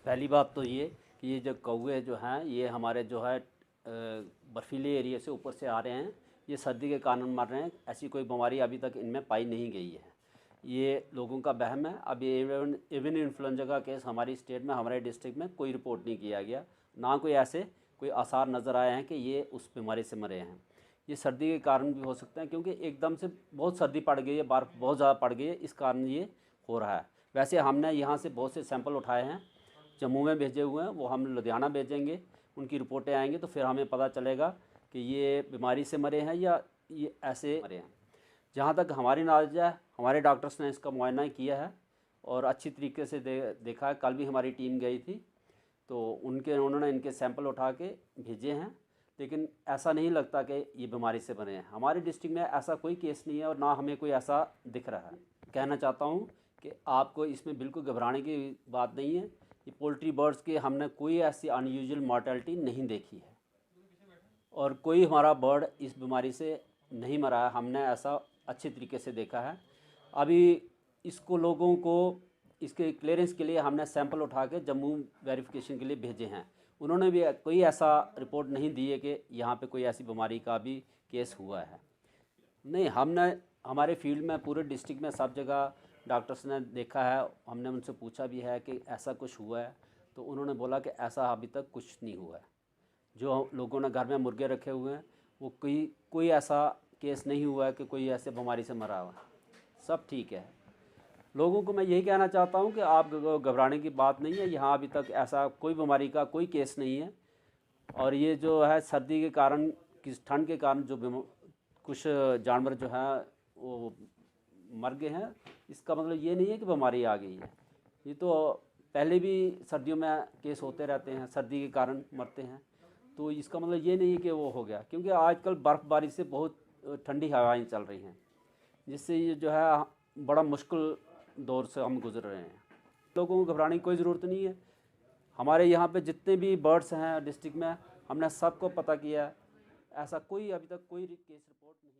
पहली बात तो ये कि ये जो कौवे जो हैं ये हमारे जो है बर्फीले एरिया से ऊपर से आ रहे हैं, ये सर्दी के कारण मर रहे हैं। ऐसी कोई बीमारी अभी तक इनमें पाई नहीं गई है, ये लोगों का वहम है। अब ये एवियन इन्फ्लुएंजा का केस हमारी स्टेट में, हमारे डिस्ट्रिक्ट में कोई रिपोर्ट नहीं किया गया, ना कोई ऐसे कोई आसार नज़र आए हैं कि ये उस बीमारी से मरे हैं। ये सर्दी के कारण भी हो सकते हैं, क्योंकि एकदम से बहुत सर्दी पड़ गई है, बर्फ़ बहुत ज़्यादा पड़ गई है, इस कारण ये हो रहा है। वैसे हमने यहाँ से बहुत से सैंपल उठाए हैं, जम्मू में भेजे हुए हैं, वो हम लुधियाना भेजेंगे, उनकी रिपोर्टें आएंगी तो फिर हमें पता चलेगा कि ये बीमारी से मरे हैं या ये ऐसे मरे हैं। जहाँ तक हमारी नॉलेज है, हमारे डॉक्टर्स ने इसका मुआयना किया है और अच्छी तरीके से देखा है। कल भी हमारी टीम गई थी तो उन्होंने इनके सैंपल उठा के भेजे हैं, लेकिन ऐसा नहीं लगता कि ये बीमारी से मरे हैं। हमारे डिस्ट्रिक्ट में ऐसा कोई केस नहीं है और ना हमें कोई ऐसा दिख रहा है। कहना चाहता हूँ कि आपको इसमें बिल्कुल घबराने की बात नहीं है। ये पोल्ट्री बर्ड्स की हमने कोई ऐसी अनयूजुअल मॉर्टेलिटी नहीं देखी है और कोई हमारा बर्ड इस बीमारी से नहीं मरा है, हमने ऐसा अच्छे तरीके से देखा है। अभी इसको लोगों को इसके क्लियरेंस के लिए हमने सैंपल उठा के जम्मू वेरिफिकेशन के लिए भेजे हैं। उन्होंने भी कोई ऐसा रिपोर्ट नहीं दी है कि यहाँ पे कोई ऐसी बीमारी का भी केस हुआ है। नहीं, हमने हमारे फील्ड में पूरे डिस्ट्रिक्ट में सब जगह डॉक्टर्स ने देखा है, हमने उनसे पूछा भी है कि ऐसा कुछ हुआ है, तो उन्होंने बोला कि ऐसा अभी तक कुछ नहीं हुआ है। जो लोगों ने घर में मुर्गे रखे हुए हैं वो कोई ऐसा केस नहीं हुआ है कि कोई ऐसे बीमारी से मरा हुआ, सब ठीक है। लोगों को मैं यही कहना चाहता हूँ कि आप घबराने की बात नहीं है, यहाँ अभी तक ऐसा कोई बीमारी का कोई केस नहीं है। और ये जो है सर्दी के कारण, किस ठंड के कारण जो कुछ जानवर जो है वो मर गए हैं, इसका मतलब ये नहीं है कि बीमारी आ गई है। ये तो पहले भी सर्दियों में केस होते रहते हैं, सर्दी के कारण मरते हैं, तो इसका मतलब ये नहीं है कि वो हो गया। क्योंकि आजकल बर्फ़बारी से बहुत ठंडी हवाएं चल रही हैं, जिससे ये जो है बड़ा मुश्किल दौर से हम गुजर रहे हैं। लोगों को घबराने की कोई ज़रूरत नहीं है। हमारे यहाँ पे जितने भी बर्ड्स हैं डिस्ट्रिक्ट में, हमने सबको पता किया है, ऐसा कोई अभी तक कोई केस रिपोर्ट नहीं।